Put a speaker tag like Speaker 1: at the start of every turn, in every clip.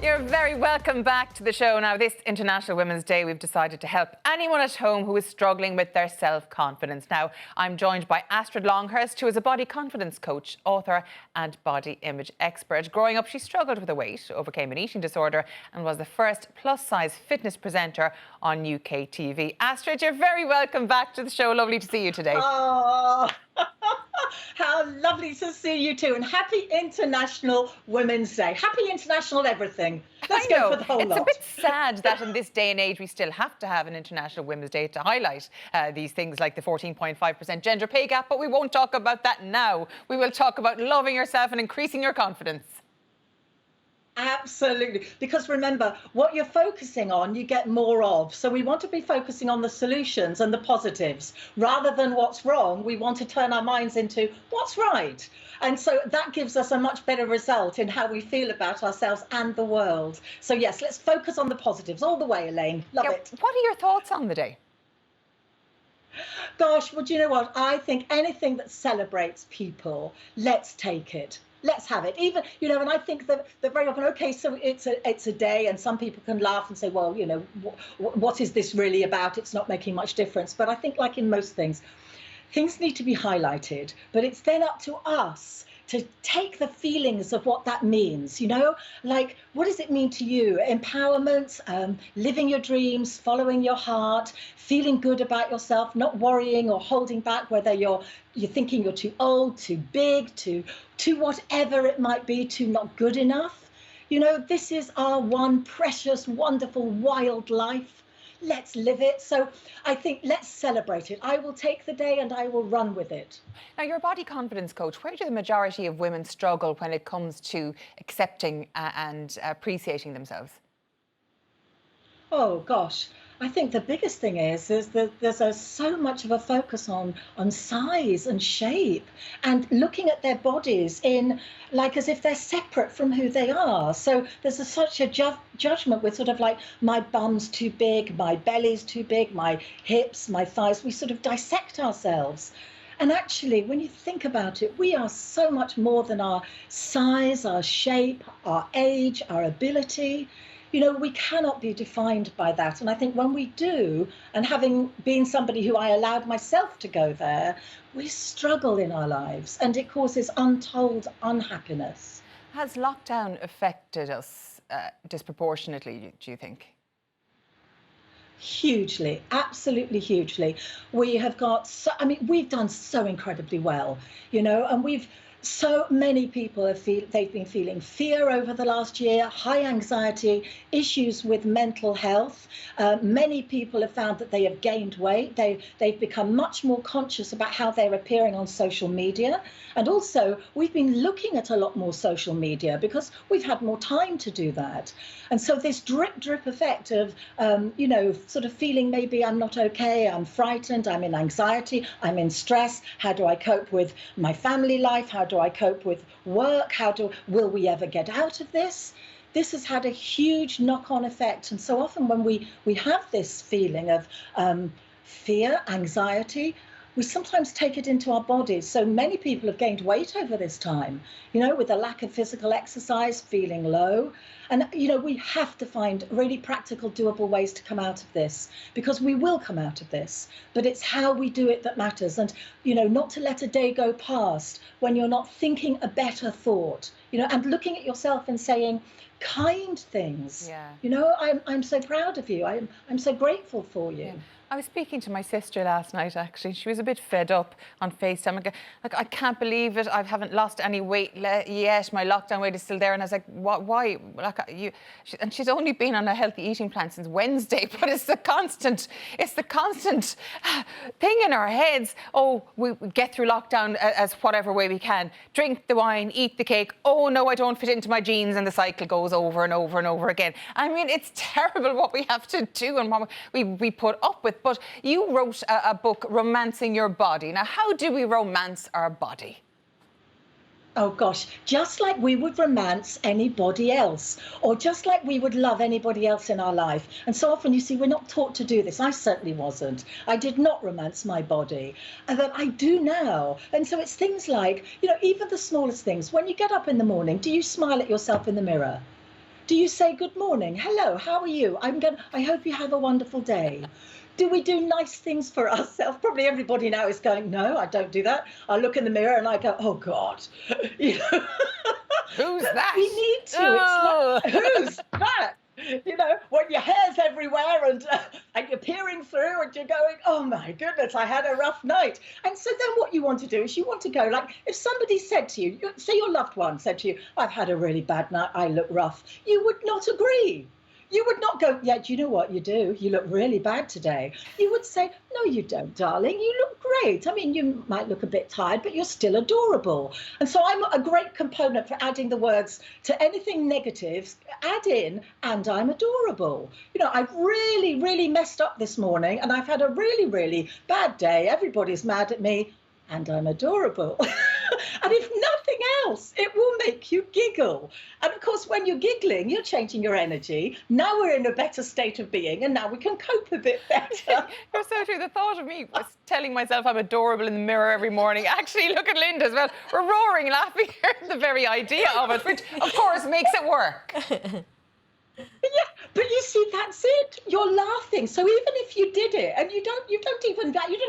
Speaker 1: You're very welcome back to the show. Now, this International Women's Day, we've decided to help anyone at home who is struggling with their self-confidence. Now, I'm joined by Astrid Longhurst, who is a body confidence coach, author and body image expert. Growing up, she struggled with her weight, overcame an eating disorder and was the first plus-size fitness presenter on UK TV. Astrid, you're very welcome back to the show. Lovely to see you today.
Speaker 2: Oh, how lovely to see you too. And happy International Women's Day. Happy International everything. Let's go for the whole lot.
Speaker 1: It's a bit sad that in this day and age we still have to have an International Women's Day to highlight these things like the 14.5% gender pay gap, but we won't talk about that now. We will talk about loving yourself and increasing your confidence.
Speaker 2: Absolutely. Because remember, what you're focusing on, you get more of. So we want to be focusing on the solutions and the positives. Rather than what's wrong, we want to turn our minds into what's right. And so that gives us a much better result in how we feel about ourselves and the world. So yes, let's focus on the positives all the way, Elaine. Love it.
Speaker 1: What are your thoughts on the day?
Speaker 2: Gosh, well, do you know what? I think anything that celebrates people, let's take it. Let's have it. Even, and I think that very often, okay, so it's a day, and some people can laugh and say, well, what is this really about? It's not making much difference. But I think, like in most things need to be highlighted, but it's then up to us to take the feelings of what that means, like, what does it mean to you? Empowerment, living your dreams, following your heart, feeling good about yourself, not worrying or holding back, whether you're thinking you're too old, too big, too whatever it might be, too not good enough. This is our one precious, wonderful, wild life. Let's live it. So I think let's celebrate it. I will take the day and I will run with it.
Speaker 1: Now, you're a body confidence coach. Where do the majority of women struggle when it comes to accepting and appreciating themselves?
Speaker 2: Oh, gosh. I think the biggest thing is that there's so much of a focus on size and shape and looking at their bodies in like as if they're separate from who they are. So there's such a judgment with sort of like my bum's too big, my belly's too big, my hips, my thighs. We sort of dissect ourselves. And actually, when you think about it, we are so much more than our size, our shape, our age, our ability. We cannot be defined by that. And I think when we do, and having been somebody who I allowed myself to go there, we struggle in our lives and it causes untold unhappiness.
Speaker 1: Has lockdown affected us disproportionately, do you think?
Speaker 2: Hugely, absolutely hugely. We have got, we've done so incredibly well, and so many people they've been feeling fear over the last year, high anxiety, issues with mental health. Many people have found that they have gained weight. They've become much more conscious about how they're appearing on social media. And also, we've been looking at a lot more social media because we've had more time to do that. And so this drip effect of, sort of feeling maybe I'm not okay, I'm frightened, I'm in anxiety, I'm in stress. How do I cope with my family life? How do I cope with work? Will we ever get out of this? This has had a huge knock-on effect. And so often when we have this feeling of fear, anxiety, we sometimes take it into our bodies. So many people have gained weight over this time, with a lack of physical exercise, feeling low. And, we have to find really practical, doable ways to come out of this, because we will come out of this. But it's how we do it that matters. And, not to let a day go past when you're not thinking a better thought, and looking at yourself and saying kind things.
Speaker 1: Yeah.
Speaker 2: I'm so proud of you. I'm so grateful for you.
Speaker 1: Yeah. I was speaking to my sister last night, actually. She was a bit fed up on FaceTime. Like, I can't believe it. I haven't lost any weight yet. My lockdown weight is still there. And I was like, what? Why? And she's only been on a healthy eating plan since Wednesday. But it's the constant thing in our heads. Oh, we get through lockdown as whatever way we can. Drink the wine, eat the cake. Oh, no, I don't fit into my jeans. And the cycle goes over and over and over again. I mean, it's terrible what we have to do and what we put up with. But you wrote a book, Romancing Your Body. Now, how do we romance our body?
Speaker 2: Oh, gosh, just like we would romance anybody else, or just like we would love anybody else in our life. And so often, you see, we're not taught to do this. I certainly wasn't. I did not romance my body, and that I do now. And so it's things like, even the smallest things. When you get up in the morning, do you smile at yourself in the mirror? Do you say good morning? Hello, how are you? I hope you have a wonderful day. Do we do nice things for ourselves? Probably everybody now is going, no, I don't do that. I look in the mirror and I go, oh God. You know?
Speaker 1: Who's that?
Speaker 2: We need to.
Speaker 1: Oh.
Speaker 2: It's like, who's that? You know, when your hair's everywhere and you're peering through and you're going, oh my goodness, I had a rough night. And so then what you want to do is you want to go, like, if somebody said to you, say your loved one said to you, I've had a really bad night, I look rough, you would not agree. You would not go, yeah, do you know what you do? You look really bad today. You would say, no, you don't, darling. You look great. I mean, you might look a bit tired, but you're still adorable. And so I'm a great component for adding the words to anything negative, add in, and I'm adorable. You know, I've really, really messed up this morning and I've had a really, really bad day. Everybody's mad at me. And I'm adorable. And if nothing else, it will make you giggle. And of course, when you're giggling, you're changing your energy. Now we're in a better state of being, and now we can cope a bit better.
Speaker 1: You're so true. The thought of me was telling myself I'm adorable in the mirror every morning. Actually, look at Linda as well. We're roaring, laughing at the very idea of it, which, of course, makes it work.
Speaker 2: Yeah, but you see, that's it. You're laughing. So even if you did it, and you don't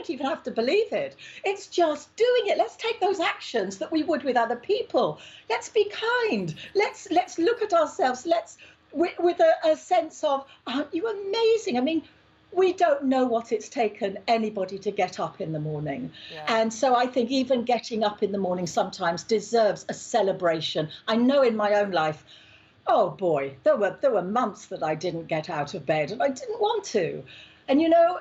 Speaker 2: even have to believe it. It's just doing it. Let's take those actions that we would with other people. Let's be kind. Let's look at ourselves. With a sense of, aren't you amazing? I mean, we don't know what it's taken anybody to get up in the morning. Yeah. And so I think even getting up in the morning sometimes deserves a celebration. I know in my own life, oh boy, there were months that I didn't get out of bed and I didn't want to. And you know,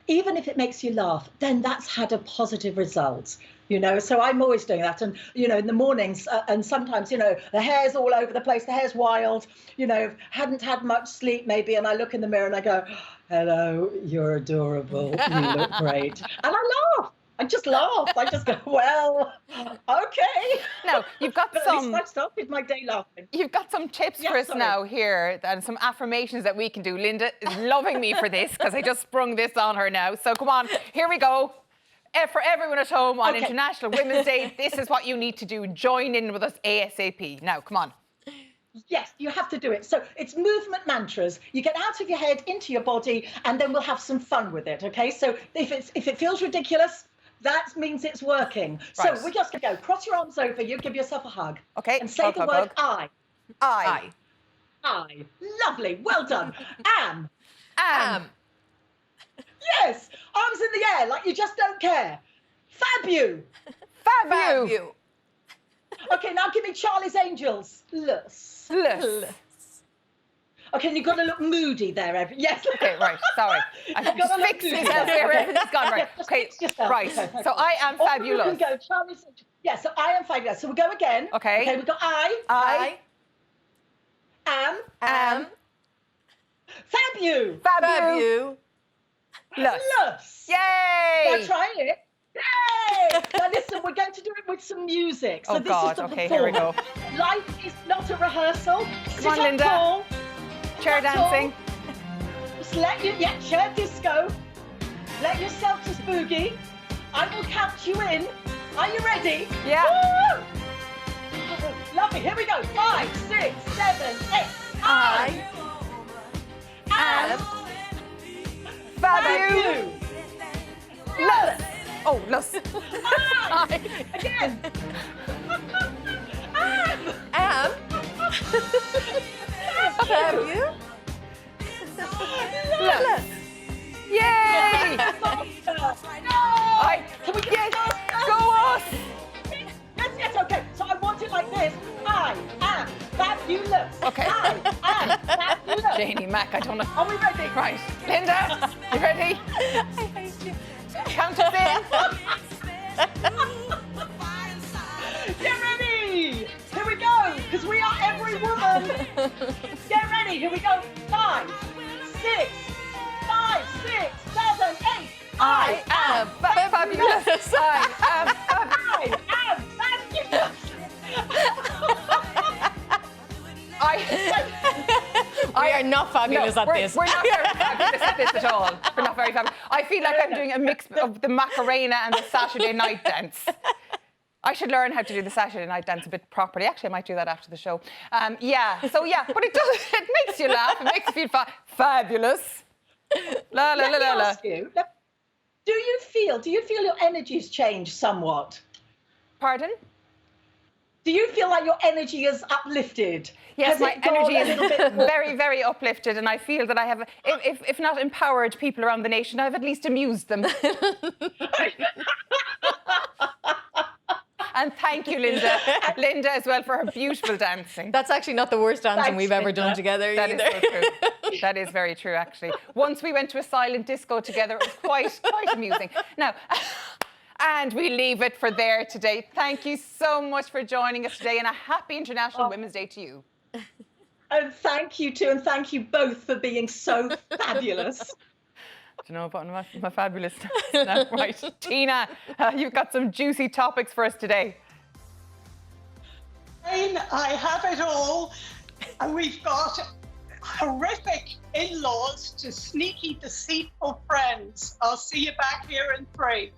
Speaker 2: even if it makes you laugh, then that's had a positive result. You know, so I'm always doing that. And, you know, in the mornings and sometimes, you know, the hair's all over the place. The hair's wild, you know, hadn't had much sleep maybe. And I look in the mirror and I go, hello, you're adorable. You look great. And I laugh. I just laugh. I just go, well, okay.
Speaker 1: Now, you've got
Speaker 2: but
Speaker 1: some...
Speaker 2: At least I started my day laughing.
Speaker 1: You've got some tips for us now here and some affirmations that we can do. Linda is loving me for this because I just sprung this on her now. So come on, here we go. For everyone at home on International Women's Day, this is what you need to do. Join in with us ASAP. Now, come on.
Speaker 2: Yes, you have to do it. So it's movement mantras. You get out of your head into your body and then we'll have some fun with it, okay? So if it feels ridiculous, that means it's working. Right. So we're just going to go. Cross your arms over you, give yourself a hug.
Speaker 1: Okay.
Speaker 2: And say the word I.
Speaker 1: I.
Speaker 2: I. Lovely. Well done. Am. Yes. Arms in the air like you just don't care. Fab you.
Speaker 1: Fab you.
Speaker 2: Okay, now give me Charlie's Angels. Lus. Okay, and you've got to look moody there. Yes.
Speaker 1: Okay, right. Sorry. I just fixed myself there. Everything's gone right.
Speaker 2: Yeah,
Speaker 1: okay, right. Okay. So I am fabulous.
Speaker 2: We go. Charlie's Angels. Yeah, so I am fabulous. So we'll go again.
Speaker 1: Okay.
Speaker 2: Okay, we've got I am. Fab you.
Speaker 1: Fab you.
Speaker 2: Lus.
Speaker 1: Yay.
Speaker 2: Now try it. Yay! Now listen, we're going to do it with some music. So this is the performance.
Speaker 1: Here we go.
Speaker 2: Life is not a rehearsal.
Speaker 1: Come on, Linda.
Speaker 2: Tall.
Speaker 1: Chair dancing.
Speaker 2: Just chair disco. Let yourself just boogie. I will count you in. Are you ready?
Speaker 1: Yeah.
Speaker 2: Woo! Lovely. Here we go. 5, 6, 7, 8. I am
Speaker 1: fab you. Lus. Oh, Lus.
Speaker 2: Again.
Speaker 3: Am. Fab you.
Speaker 2: Lus.
Speaker 1: Yay! Go us!
Speaker 2: Yes, okay. So I want it like this. I am fabulous.
Speaker 1: Okay.
Speaker 2: I am fabulous.
Speaker 1: Janie Mac, I don't know.
Speaker 2: Are we ready?
Speaker 1: Right. Linda, you ready?
Speaker 3: I hate you.
Speaker 1: Count us in.
Speaker 2: Get ready. Here we go. Because we are every woman. Get ready. Here we go. 5, 6, 5, 6, 7, 8.
Speaker 1: I am fabulous. I am fabulous.
Speaker 3: We are not fabulous at this.
Speaker 1: We're not very fabulous at this at all. We're not very fabulous. I feel like I'm doing a mix of the Macarena and the Saturday night dance. I should learn how to do the Saturday night dance a bit properly. Actually, I might do that after the show. But it does. It makes you laugh. It makes you feel fabulous. La la la la la.
Speaker 2: Do you feel your energy's changed somewhat?
Speaker 1: Pardon?
Speaker 2: Do you feel like your energy is uplifted?
Speaker 1: Yes, my energy is very, very uplifted, and I feel that I have, if not empowered people around the nation, I've at least amused them. And thank you, Linda. Linda as well for her beautiful dancing.
Speaker 3: That's actually not the worst dancing we've ever done together
Speaker 1: That
Speaker 3: either.
Speaker 1: is so true. That is very true, actually. Once we went to a silent disco together, it was quite amusing. Now, and we leave it for there today. Thank you so much for joining us today, and a happy International Women's Day to you.
Speaker 2: And thank you too, and thank you both for being so fabulous.
Speaker 1: Do you know about my fabulous no, right. Tina, you've got some juicy topics for us today.
Speaker 4: Elaine, I have it all. And we've got horrific in-laws to sneaky, deceitful friends. I'll see you back here in 3.